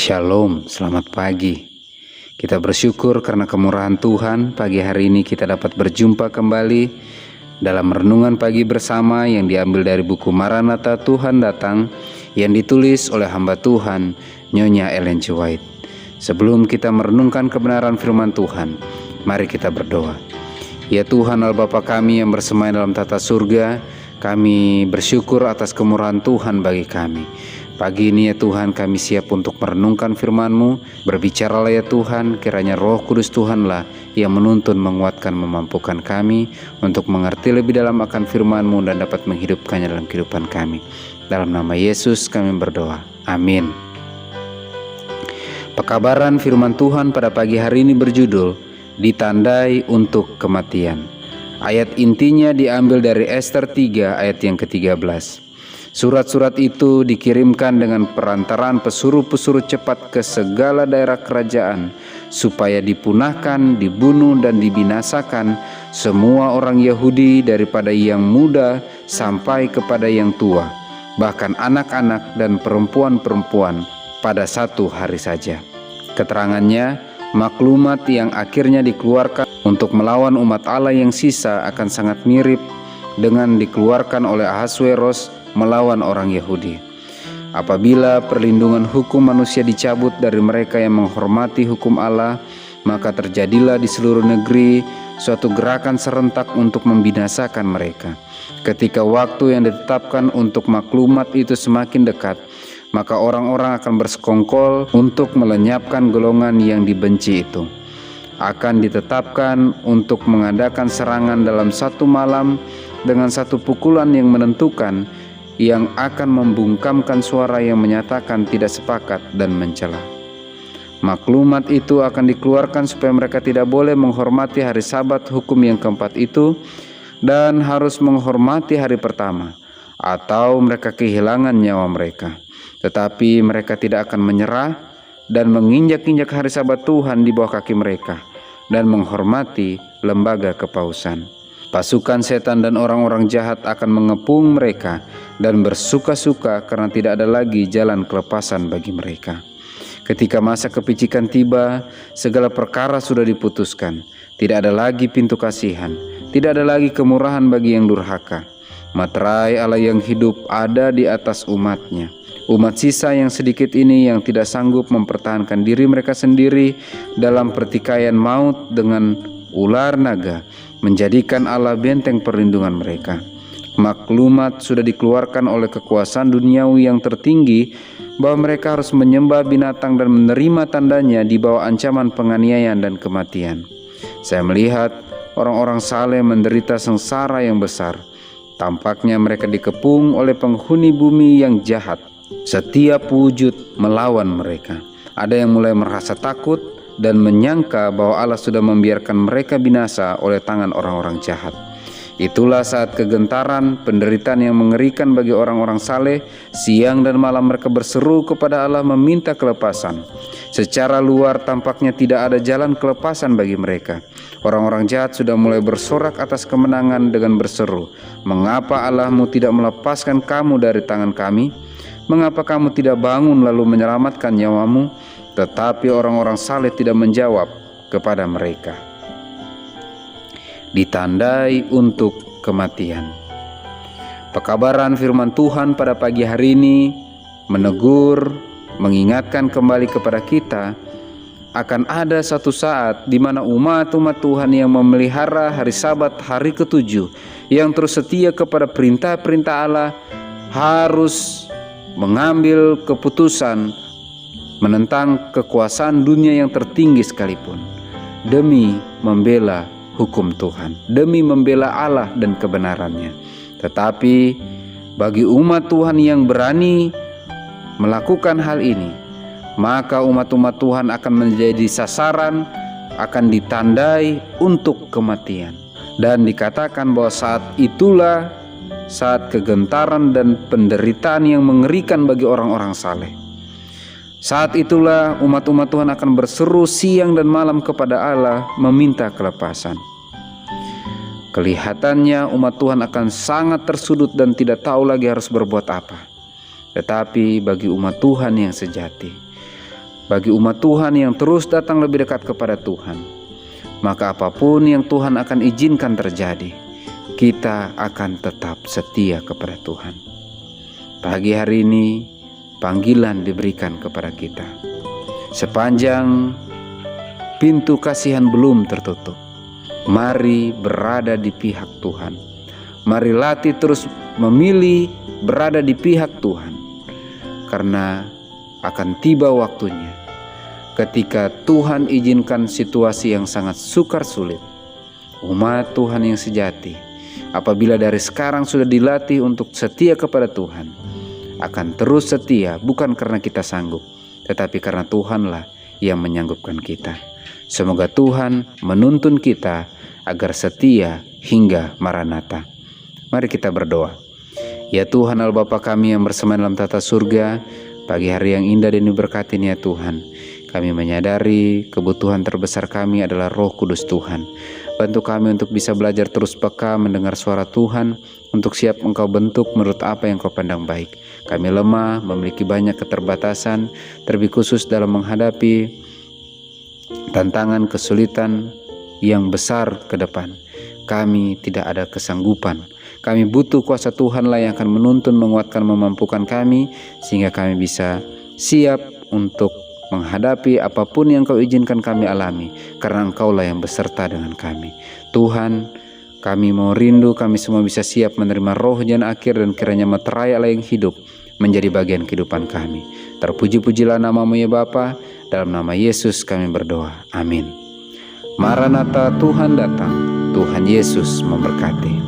Shalom, selamat pagi. Kita bersyukur karena kemurahan Tuhan. Pagi hari ini kita dapat berjumpa kembali dalam renungan pagi bersama yang diambil dari buku Maranatha Tuhan Datang yang ditulis oleh hamba Tuhan Nyonya Ellen G. White. Sebelum kita merenungkan kebenaran firman Tuhan, mari kita berdoa. Ya Tuhan Allah Bapa kami yang bersemayam dalam tata surga, kami bersyukur atas kemurahan Tuhan bagi kami. Pagi ini ya Tuhan, kami siap untuk merenungkan firman-Mu. Berbicaralah ya Tuhan, kiranya Roh Kudus Tuhanlah yang menuntun, menguatkan, memampukan kami untuk mengerti lebih dalam akan firman-Mu dan dapat menghidupkannya dalam kehidupan kami. Dalam nama Yesus kami berdoa. Amin. Pekabaran firman Tuhan pada pagi hari ini berjudul Ditandai untuk Kematian. Ayat intinya diambil dari Ester 3 ayat yang ke-13. Surat-surat itu dikirimkan dengan perantaraan pesuruh-pesuruh cepat ke segala daerah kerajaan, supaya dipunahkan, dibunuh, dan dibinasakan semua orang Yahudi daripada yang muda sampai kepada yang tua, bahkan anak-anak dan perempuan-perempuan pada satu hari saja. Keterangannya, maklumat yang akhirnya dikeluarkan untuk melawan umat Allah yang sisa akan sangat mirip dengan dikeluarkan oleh Ahasweros melawan orang Yahudi. Apabila perlindungan hukum manusia dicabut dari mereka yang menghormati hukum Allah, maka terjadilah di seluruh negeri suatu gerakan serentak untuk membinasakan mereka. Ketika waktu yang ditetapkan untuk maklumat itu semakin dekat, maka orang-orang akan bersekongkol untuk melenyapkan golongan yang dibenci itu. Akan ditetapkan untuk mengadakan serangan dalam satu malam dengan satu pukulan yang menentukan, yang akan membungkamkan suara yang menyatakan tidak sepakat dan mencela. Maklumat itu akan dikeluarkan supaya mereka tidak boleh menghormati hari Sabat hukum yang keempat itu, dan harus menghormati hari pertama, atau mereka kehilangan nyawa mereka. Tetapi mereka tidak akan menyerah dan menginjak-injak hari Sabat Tuhan di bawah kaki mereka, dan menghormati lembaga kepausan. Pasukan setan dan orang-orang jahat akan mengepung mereka dan bersuka-suka karena tidak ada lagi jalan kelepasan bagi mereka. Ketika masa kepicikan tiba, segala perkara sudah diputuskan. Tidak ada lagi pintu kasihan, tidak ada lagi kemurahan bagi yang durhaka. Materai Allah yang hidup ada di atas umatnya. Umat sisa yang sedikit ini yang tidak sanggup mempertahankan diri mereka sendiri dalam pertikaian maut dengan ular naga, menjadikan Allah benteng perlindungan mereka. Maklumat sudah dikeluarkan oleh kekuasaan duniawi yang tertinggi bahwa mereka harus menyembah binatang dan menerima tandanya di bawah ancaman penganiayaan dan kematian. Saya melihat orang-orang saleh menderita sengsara yang besar. Tampaknya mereka dikepung oleh penghuni bumi yang jahat. Setiap wujud melawan mereka. Ada yang mulai merasa takut dan menyangka bahwa Allah sudah membiarkan mereka binasa oleh tangan orang-orang jahat. Itulah saat kegentaran, penderitaan yang mengerikan bagi orang-orang saleh. Siang dan malam mereka berseru kepada Allah meminta kelepasan. Secara luar tampaknya tidak ada jalan kelepasan bagi mereka. Orang-orang jahat sudah mulai bersorak atas kemenangan dengan berseru, "Mengapa Allahmu tidak melepaskan kamu dari tangan kami? Mengapa kamu tidak bangun lalu menyelamatkan nyawamu?" Tetapi orang-orang saleh tidak menjawab kepada mereka. Ditandai untuk kematian. Pekabaran firman Tuhan pada pagi hari ini menegur, mengingatkan kembali kepada kita akan ada satu saat di mana umat-umat Tuhan yang memelihara hari Sabat hari ke-7, yang terus setia kepada perintah-perintah Allah, harus mengambil keputusan menentang kekuasaan dunia yang tertinggi sekalipun, demi membela hukum Tuhan, demi membela Allah dan kebenarannya. Tetapi bagi umat Tuhan yang berani melakukan hal ini, maka umat-umat Tuhan akan menjadi sasaran, akan ditandai untuk kematian. Dan dikatakan bahwa saat itulah saat kegentaran dan penderitaan yang mengerikan bagi orang-orang saleh. Saat itulah umat-umat Tuhan akan berseru siang dan malam kepada Allah meminta kelepasan. Kelihatannya umat Tuhan akan sangat tersudut dan tidak tahu lagi harus berbuat apa. Tetapi bagi umat Tuhan yang sejati, bagi umat Tuhan yang terus datang lebih dekat kepada Tuhan, maka apapun yang Tuhan akan izinkan terjadi, kita akan tetap setia kepada Tuhan. Pagi hari ini, panggilan diberikan kepada kita. Sepanjang pintu kasihan belum tertutup, mari berada di pihak Tuhan. Mari latih terus memilih berada di pihak Tuhan, karena akan tiba waktunya ketika Tuhan izinkan situasi yang sangat sukar sulit. Umat Tuhan yang sejati, apabila dari sekarang sudah dilatih untuk setia kepada Tuhan, akan terus setia bukan karena kita sanggup, tetapi karena Tuhanlah yang menyanggupkan kita. Semoga Tuhan menuntun kita agar setia hingga Maranatha. Mari kita berdoa. Ya Tuhan Allah Bapa kami yang bersama dalam tata surga, pagi hari yang indah dan diberkati ya Tuhan. Kami menyadari kebutuhan terbesar kami adalah Roh Kudus Tuhan. Bantu kami untuk bisa belajar terus peka mendengar suara Tuhan, untuk siap Engkau bentuk menurut apa yang Kau pandang baik. Kami lemah, memiliki banyak keterbatasan, terlebih khusus dalam menghadapi tantangan kesulitan yang besar ke depan. Kami tidak ada kesanggupan. Kami butuh kuasa Tuhanlah yang akan menuntun, menguatkan, memampukan kami, sehingga kami bisa siap untuk menghadapi apapun yang Kau izinkan kami alami, karena Engkaulah yang beserta dengan kami. Tuhan, kami mau rindu kami semua bisa siap menerima roh hujan akhir, dan kiranya meterai Allah yang hidup menjadi bagian kehidupan kami. Terpuji-pujilah nama-Mu ya Bapa, dalam nama Yesus kami berdoa. Amin. Maranatha, Tuhan datang. Tuhan Yesus memberkati.